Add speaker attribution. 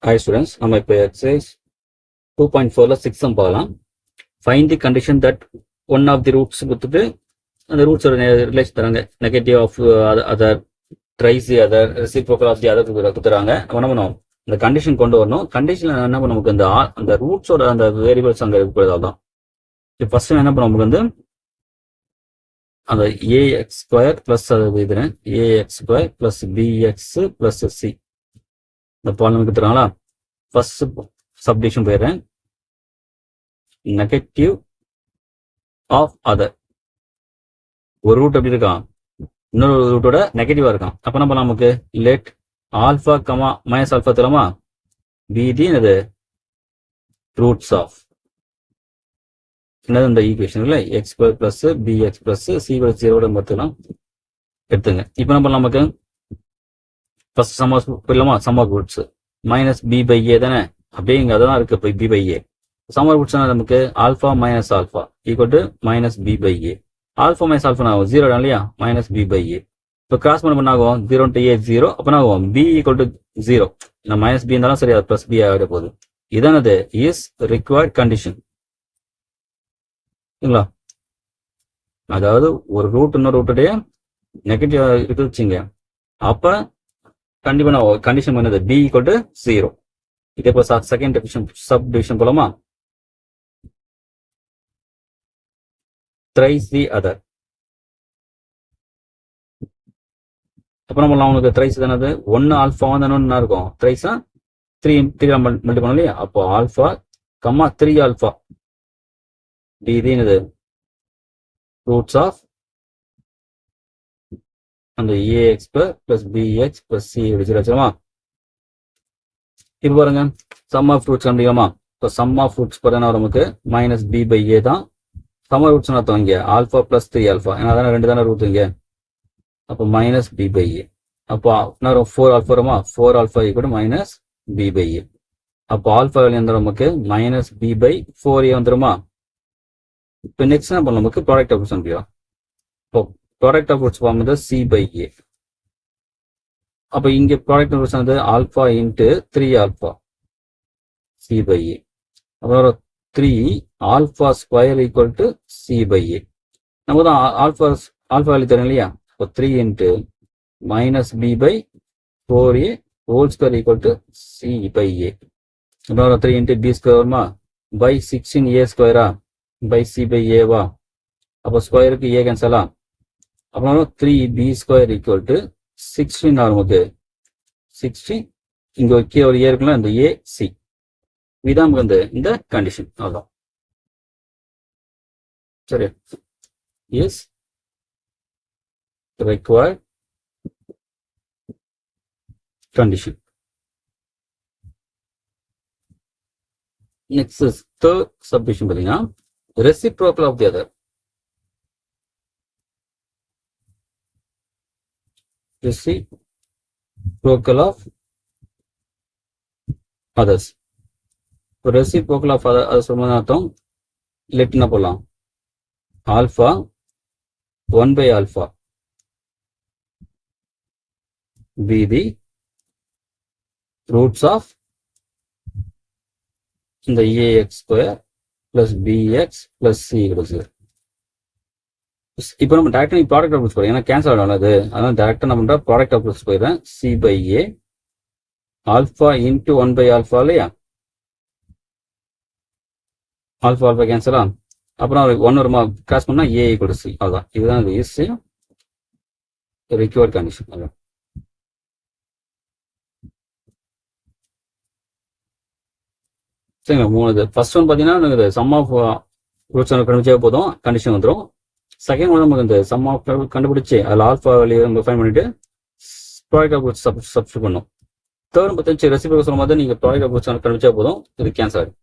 Speaker 1: Hi students, நம்ம இப்போ exercise 2.4ல 6 sum பார்க்கலாம். Find the condition that one of the roots கொடுத்துட்டு அந்த ரூட்ஸோட ரிலேஷன் தராங்க. Negative of other, thrice the other, reciprocal of the other கொடுத்துறாங்க. என்ன பண்ணுவோம், இந்த கண்டிஷன் கொண்டு வரணும். கண்டிஷன் என்ன பண்ணும், நமக்கு அந்த ரூட்ஸோட அந்த வேரியபிள்ஸ் அங்கே இருக்கிறதால தான். இப்போ ஃபர்ஸ்ட் என்ன பண்ணுவோம், நமக்கு வந்து அந்த ஏஎக்ஸ் ஸ்கொயர் பிளஸ் அது இது a x square plus b x plus c இந்த ப்ராப்ளம் கொடுத்துறாங்களா. ஃபர்ஸ்ட் சப்டிவிஷன் போயிடுறேன். நெகட்டிவ் ஆஃப் அதர், ஒரு ரூட் எப்படி இருக்கான், இன்னொரு ரூட்டோட நெகட்டிவா இருக்கான். அப்ப நம்ம நமக்கு let alpha comma minus alpha தரமா பிதி என்னது ரூட்ஸ் ஆஃப் என்னது இந்த ஈக்குவேஷன் இல்லை x square plus b x plus c plus ஜீரோட மொத்தம் எடுத்துங்க. இப்போ நம்ம நமக்கு first sum of roots minus b by a தானே, அப்படியே இங்க அதான் இருக்கு. இப்போ b by a sum of roots நமக்கு alpha minus alpha equal to minus b by A. Alpha minus alpha ஆகும் ஜீரோ இல்லையா, மைனஸ் பி பை ஏ. இப்போ கிராஸ் பண்ண ஆகும் ஜீரோ டு ஏ ஜீரோ. அப்போ ஆகும் பி ஈக்குவல் டு ஜீரோ. நான் minus B இருந்தாலும் சரி, அது பிளஸ் பி ஆகிட போகுது. இதானது இஸ் ரிக்வயர்ட் கண்டிஷன். சரிங்களா, அதாவது ஒரு ரூட் இன்னொரு ரூட்டுடைய நெகட்டிவ் இருக்கு வச்சுங்க, அப்ப கண்டிப்பா நான் கண்டிஷன் பண்ணது பி ஈக்குவல் டு ஜீரோ. இதே இப்போ செகண்ட் சப் டிவிஷன் போலாமா. Thrice the other. அப்ப நம்ம அவனுக்கு த்ரைஸ் தானது ஒன்னு ஆல்பா தானே இருக்கும். த்ரைஸா த்ரீ மல்டி பண்ணோம் இல்லையா, அப்போ ஆல்பா கம்மா 3 ஆல்பா இது என்னது ரூட்ஸ் ஆஃப் அந்த a x plus b x plus c வச்சுருமா. இப்போ பாருங்க சம் ஆஃப் ரூட்ஸ் கண்டுக்கலாமா. இப்போ சம் ஆஃப் ரூட்ஸ் பார்த்தீங்கன்னா நமக்கு மைனஸ் பி பை ஏ தான் சம் ஆஃப் ரூட்ஸ் அர்த்தம். இங்கே ஆல்பா பிளஸ் 3 ஆல்பா, ஏன்னா தானே ரெண்டு தானே ரூட் இங்கே. அப்போ மைனஸ் பி பை ஏ. அப்போ இன்னும் 4 ஆல்பா வருமா, 4 alpha equal minus b by a. அப்போ ஆல்பா வேல்யூ வந்து நமக்கு மைனஸ் பி பை 4 ஏ வந்துருமா. இப்போ நெக்ஸ்ட் என்ன பண்ணலாம், நமக்கு ப்ராடக்ட் ஆஃப் ரூட்ஸ் முடியும். இப்போ ப்ராடக்ட் ஆஃப் ரூட்ஸ் ஃபார்ம் வந்து சி பை ஏ. அப்போ இங்கே ப்ராடக்ட் ஆஃப் ரூட்ஸ் வந்து alpha into 3 alpha c by a. அப்புறம் 3 alpha square equal to c by a. நம்ம தான் ஆல்பா வேல்யூ தரும் இல்லையா. இப்போ 3 into minus b by 4a whole square equal to c by a. அப்புறம் 3 இன்ட்டு பி ஸ்கொயர் வருமா by 16 a ஸ்கொயரா by c by ஏவா. அப்போ ஸ்கொயருக்கு ஏ கேன்சலா. அப்புறம் 3b ஸ்கொயர் ஈக்குவல் டு 16 நமக்கு 16 இங்க கே ஒரு ஏ இருக்குல்ல, இந்த ஏ சி இதான் வந்து இந்த கண்டிஷன். அவ்வளோதான் சரி. Is required condition. Next is third subdivision பார்த்தீங்கன்னா reciprocal of the other. Reciprocal of others. Reciprocal of others அர்த்தம் லெட் என்ன போடலாம், alpha 1 by alpha be the roots of இந்த ax square plus bx plus c equals 0. இப்போ நம்ம டேரக்டா product of roots போறோம், ஏன்னா கேன்சல் ஆனது. அதனால டேரக்டா நம்ம ப்ராடக்ட் ஆஃப் ரூட்ஸ் போயிடுறேன். C by A alpha into 1 by alpha இல்லையா, ஆல்பா ஆல்பா கேன்சலா. அப்புறம் 1 வருமா, கிராஸ் பண்ணா ஏ ஈக்குவல் சி. அதான் இதுதான் ஈஸி ரிக்வயர்ட் கண்டிஷன். அதான் சரிங்களா. 3 ஃபர்ஸ்ட் ஒன் பார்த்தீங்கன்னா சம் ஆஃப் ரூட்ஸ் கண்டுபிடிச்சா போதும், கண்டிஷன் வந்துடும். செகண்ட் ஒன் நமக்கு இந்த சம் ஆஃப் கண்டுபிடிச்சு அதில் ஆல்பா வேல்யூ நம்ம ஃபைண்ட் பண்ணிட்டு ப்ராடக்ட் ஆஃப் ரூட்ஸ் சப்ஸ்டிட் பண்ணும். தேர்ட் பார்த்தீங்கன்னா ரெசிப்ரோக்கல் சொல்லும் போது நீங்கள் ப்ராடக்ட் ஆஃப் ரூட்ஸ் கண்டுபிடிச்சா போதும், இது கேன்சல் ஆகும்.